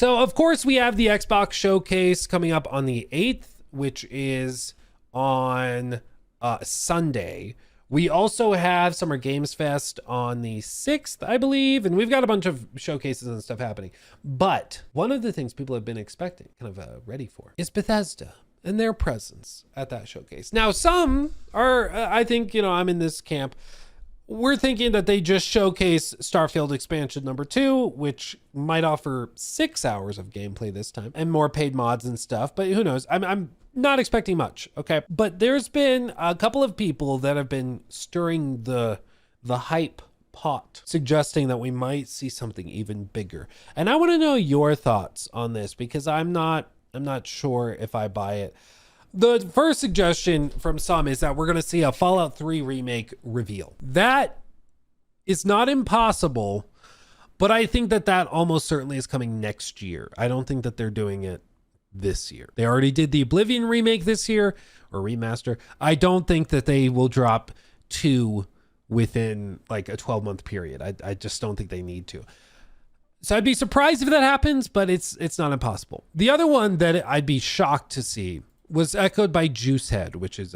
So of course we have the Xbox showcase coming up on the 8th, which is on Sunday. We also have Summer Games Fest on the 6th, I believe, and we've got a bunch of showcases and stuff happening. But one of the things people have been expecting, kind of ready for, is Bethesda and their presence at that showcase. Now, some are, I think, I'm in this camp. We're thinking that they just showcase Starfield expansion number 2, which might offer 6 hours of gameplay this time and more paid mods and stuff, but who knows? I'm not expecting much, okay? But there's been a couple of people that have been stirring the hype pot, suggesting that we might see something even bigger. And I want to know your thoughts on this, because I'm not sure if I buy it. The first suggestion from some is that we're going to see a Fallout 3 remake reveal. That is not impossible, but I think that almost certainly is coming next year. I don't think that they're doing it this year. They already did the Oblivion remake this year, or remaster. I don't think that they will drop 2 within like a 12-month period. I just don't think they need to. So I'd be surprised if that happens, but it's not impossible. The other one that I'd be shocked to see was echoed by Juicehead, which is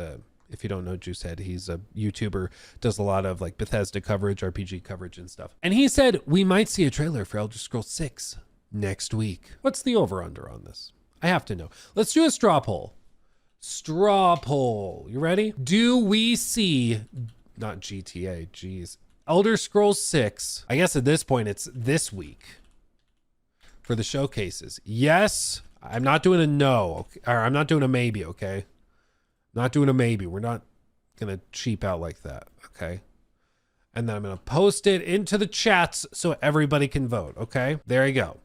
if you don't know Juicehead, he's a YouTuber, does a lot of like Bethesda coverage, RPG coverage and stuff. And he said, we might see a trailer for Elder Scrolls 6 next week. What's the over-under on this? I have to know. Let's do a straw poll. Straw poll. You ready? Do we see, not GTA, geez, Elder Scrolls 6, I guess at this point it's this week for the showcases. Yes. I'm not doing a no, or I'm not doing a maybe, okay? Not doing a maybe. We're not going to cheap out like that, okay? And then I'm going to post it into the chats so everybody can vote, okay? There you go.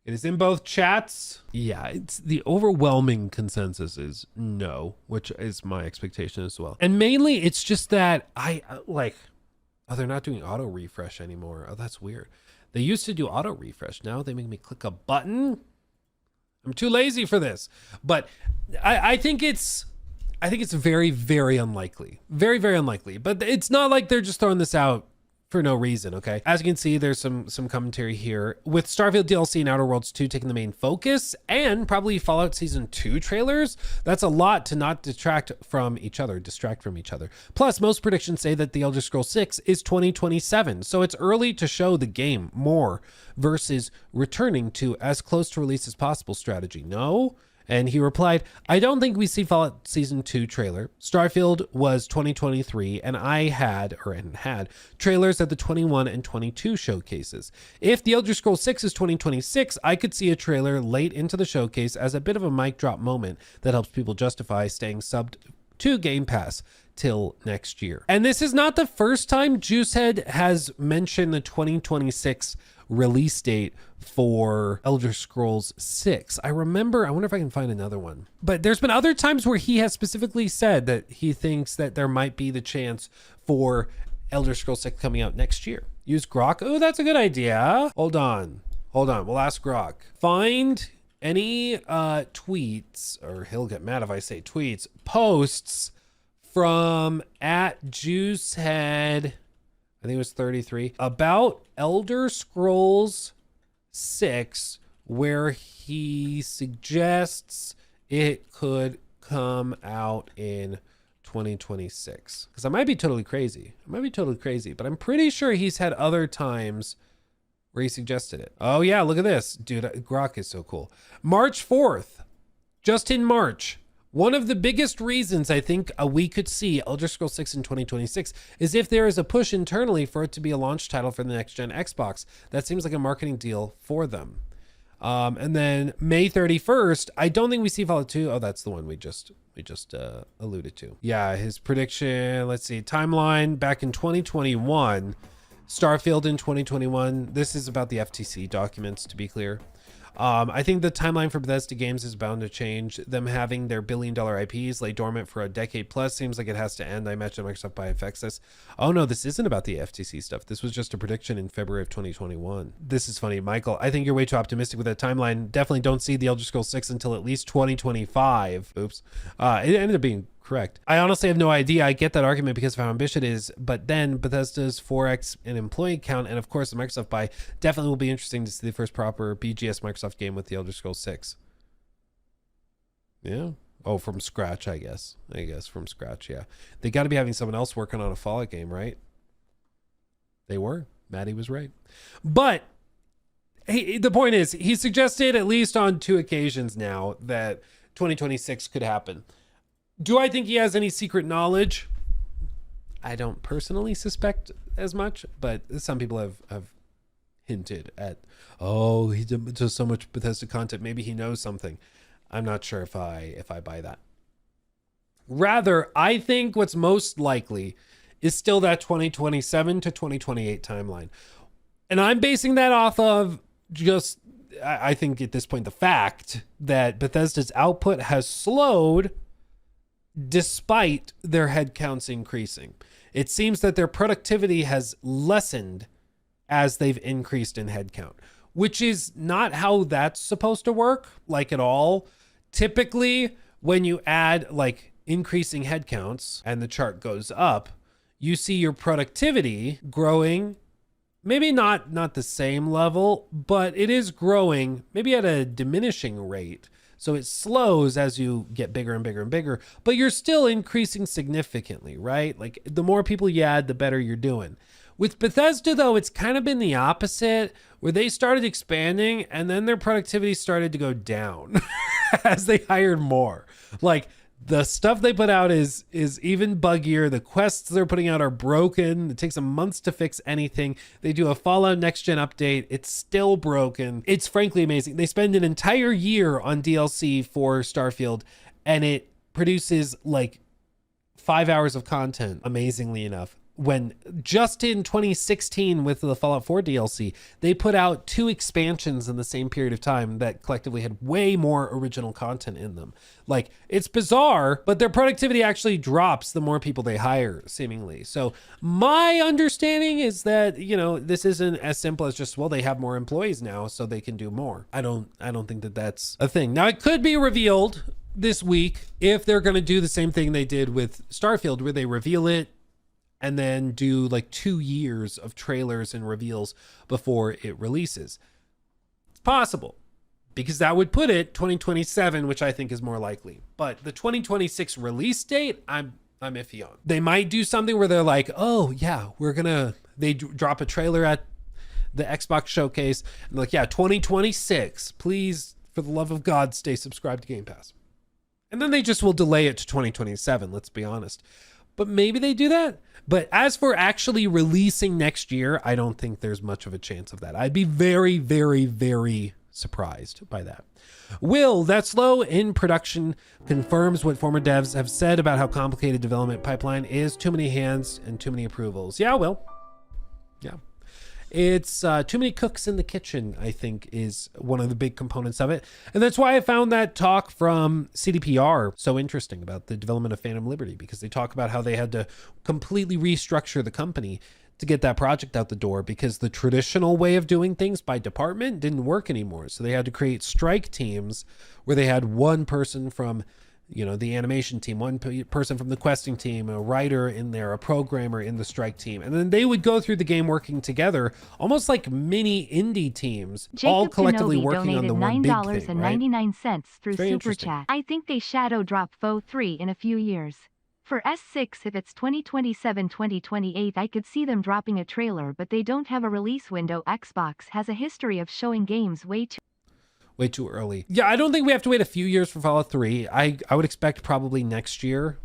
It is in both chats. Yeah, it's the overwhelming consensus is no, which is my expectation as well. And mainly it's just that they're not doing auto refresh anymore. Oh, that's weird. They used to do auto refresh. Now they make me click a button. I'm too lazy for this, but I think it's very, very unlikely. Very, very unlikely, but it's not like they're just throwing this out for no reason, okay? As you can see, there's some commentary here. With Starfield DLC and Outer Worlds 2 taking the main focus, and probably Fallout Season 2 trailers, that's a lot to not distract from each other. Plus, most predictions say that The Elder Scrolls 6 is 2027, so it's early to show the game more versus returning to as close to release as possible strategy. No? And he replied, I don't think we see Fallout Season 2 trailer. Starfield was 2023, and I had trailers at the 21 and 22 showcases. If The Elder Scrolls 6 is 2026, I could see a trailer late into the showcase as a bit of a mic drop moment that helps people justify staying subbed to Game Pass till next year. And this is not the first time Juicehead has mentioned the 2026 release date for Elder Scrolls 6. I wonder if I can find another one. But there's been other times where he has specifically said that he thinks that there might be the chance for Elder Scrolls 6 coming out next year. Use Grok. Oh, that's a good idea. Hold on. We'll ask Grok. Find any tweets, or he'll get mad if I say tweets, posts from @Juicehead, I think it was 33, about Elder Scrolls 6, where he suggests it could come out in 2026. Because I might be totally crazy. But I'm pretty sure he's had other times where he suggested it. Oh yeah, look at this. Dude, Grok is so cool. March 4th, just in March. One of the biggest reasons I think we could see Elder Scrolls 6 in 2026 is if there is a push internally for it to be a launch title for the next gen Xbox. That seems like a marketing deal for them. And then May 31st, I don't think we see Fallout 2. Oh, that's the one we just alluded to. Yeah, his prediction, let's see, timeline back in 2021, Starfield in 2021. This is about the FTC documents, to be clear. I think the timeline for Bethesda games is bound to change. Them having their billion-dollar IPs lay dormant for a decade plus seems like it has to end. I imagine Microsoft probably affects this. Oh no, this isn't about the FTC stuff. This was just a prediction in February of 2021. This is funny, Michael. I think you're way too optimistic with that timeline. Definitely don't see the Elder Scrolls 6 until at least 2025. Oops. It ended up being correct. I honestly have no idea. I get that argument because of how ambitious it is, but then Bethesda's 4x in employee count, and of course the Microsoft buy, definitely will be interesting to see the first proper BGS Microsoft game with the Elder Scrolls 6. Yeah. Oh, from scratch, I guess. From scratch, yeah. They got to be having someone else working on a Fallout game, right? They were. Maddie was right. But the point is, he suggested at least on 2 occasions now that 2026 could happen. Do I think he has any secret knowledge? I don't personally suspect as much, but some people have hinted at, oh, he does so much Bethesda content. Maybe he knows something. I'm not sure if I buy that. Rather, I think what's most likely is still that 2027 to 2028 timeline. And I'm basing that off of just, I think at this point, the fact that Bethesda's output has slowed despite their headcounts increasing. It seems that their productivity has lessened as they've increased in headcount, which is not how that's supposed to work, like at all. Typically, when you add like increasing headcounts and the chart goes up, you see your productivity growing, maybe not the same level, but it is growing maybe at a diminishing rate. So it slows as you get bigger and bigger and bigger, but you're still increasing significantly, right? Like the more people you add, the better you're doing. With Bethesda, though, it's kind of been the opposite, where they started expanding and then their productivity started to go down as they hired more. Like the stuff they put out is even buggier. The quests they're putting out are broken. It takes them months to fix anything. They do a Fallout Next Gen update. It's still broken. It's frankly amazing. They spend an entire year on DLC for Starfield and it produces like 5 hours of content, amazingly enough. When just in 2016 with the Fallout 4 DLC, they put out 2 expansions in the same period of time that collectively had way more original content in them. Like, it's bizarre, but their productivity actually drops the more people they hire, seemingly. So my understanding is that, you know, this isn't as simple as just, well, they have more employees now, so they can do more. I don't think that that's a thing. Now, it could be revealed this week if they're going to do the same thing they did with Starfield, where they reveal it and then do like 2 years of trailers and reveals before it releases. It's possible, because that would put it 2027, which I think is more likely. But the 2026 release date, I'm iffy on. They might do something where they're like, oh yeah, they drop a trailer at the Xbox showcase and like, yeah, 2026, please, for the love of God, stay subscribed to Game Pass. And then they just will delay it to 2027, let's be honest. But maybe they do that. But as for actually releasing next year, I don't think there's much of a chance of that. I'd be very, very, very surprised by that. Will, that slow in production confirms what former devs have said about how complicated development pipeline is. Too many hands and too many approvals. Yeah, Will. Yeah. It's too many cooks in the kitchen, I think, is one of the big components of it. And that's why I found that talk from CDPR so interesting about the development of Phantom Liberty, because they talk about how they had to completely restructure the company to get that project out the door, because the traditional way of doing things by department didn't work anymore. So they had to create strike teams where they had one person from, you know, the animation team, one person from the questing team, a writer in there, a programmer in the strike team. And then they would go through the game working together, almost like mini indie teams, Jacob all collectively Kenobi working on the one big thing, right? $9.99 through Super Chat. I think they shadow drop Foe 3 in a few years. For S6, if it's 2027-2028, I could see them dropping a trailer, but they don't have a release window. Xbox has a history of showing games way too early. Yeah, I don't think we have to wait a few years for Fallout 3. I would expect probably next year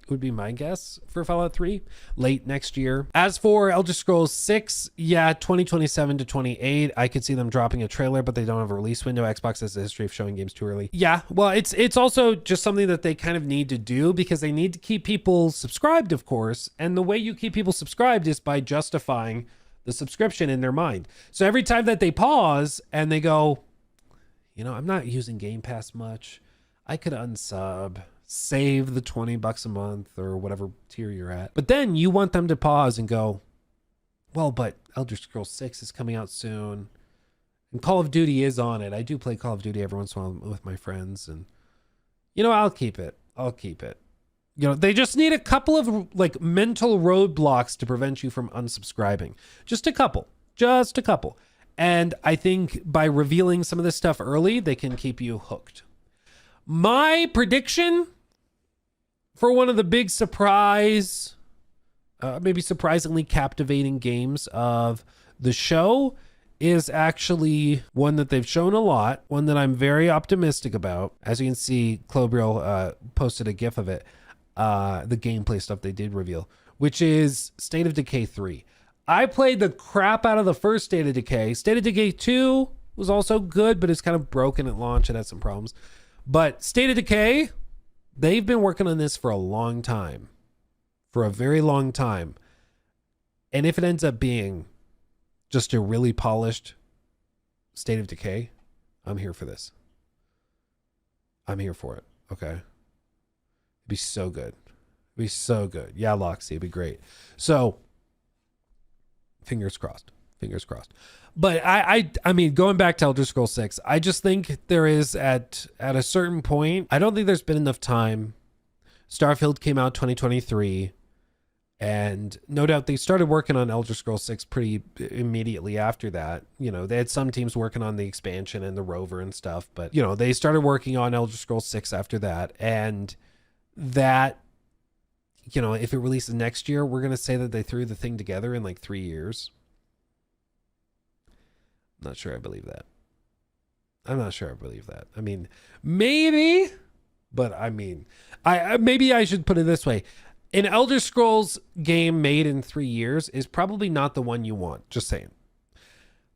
would be my guess for Fallout 3, late next year. As for Elder Scrolls 6, yeah, 2027 to 28. I could see them dropping a trailer, but they don't have a release window. Xbox has a history of showing games too early. Yeah, well, it's also just something that they kind of need to do, because they need to keep people subscribed, of course. And the way you keep people subscribed is by justifying the subscription in their mind. So every time that they pause and they go, you know, I'm not using Game Pass much, I could unsub, save the $20 a month or whatever tier you're at. But then you want them to pause and go, well, but Elder Scrolls 6 is coming out soon. And Call of Duty is on it. I do play Call of Duty every once in a while with my friends. And, you know, I'll keep it. You know, they just need a couple of like mental roadblocks to prevent you from unsubscribing. Just a couple. Just a couple. And I think by revealing some of this stuff early, they can keep you hooked. My prediction for one of the big surprise, maybe surprisingly captivating games of the show is actually one that they've shown a lot, one that I'm very optimistic about. As you can see, Clobriel posted a GIF of it, the gameplay stuff they did reveal, which is State of Decay 3. I played the crap out of the first State of Decay. State of Decay 2 was also good, but it's kind of broken at launch. It had some problems. But State of Decay, they've been working on this for a long time. For a very long time. And if it ends up being just a really polished State of Decay, I'm here for this. I'm here for it. Okay. It'd be so good. It'd be so good. Yeah, Loxy, it'd be great. So, fingers crossed. Fingers crossed. But I mean, going back to Elder Scrolls 6, I just think there is at a certain point, I don't think there's been enough time. Starfield came out 2023. And no doubt they started working on Elder Scrolls 6 pretty immediately after that. You know, they had some teams working on the expansion and the rover and stuff, but you know, they started working on Elder Scrolls 6 after that. And that, you know, if it releases next year, we're going to say that they threw the thing together in like 3 years. I'm not sure I believe that. I'm not sure I believe that. I mean, maybe, but I mean, maybe I should put it this way. An Elder Scrolls game made in 3 years is probably not the one you want. Just saying.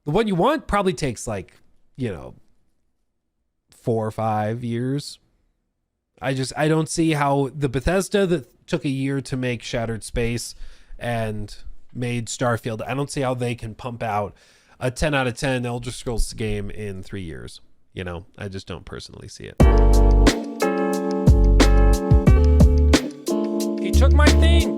The one you want probably takes like, you know, 4 or 5 years. I don't see how the Bethesda that took a year to make Shattered Space and made Starfield, I don't see how they can pump out a 10 out of 10 Elder Scrolls game in 3 years. You know, I just don't personally see it. He took my thing.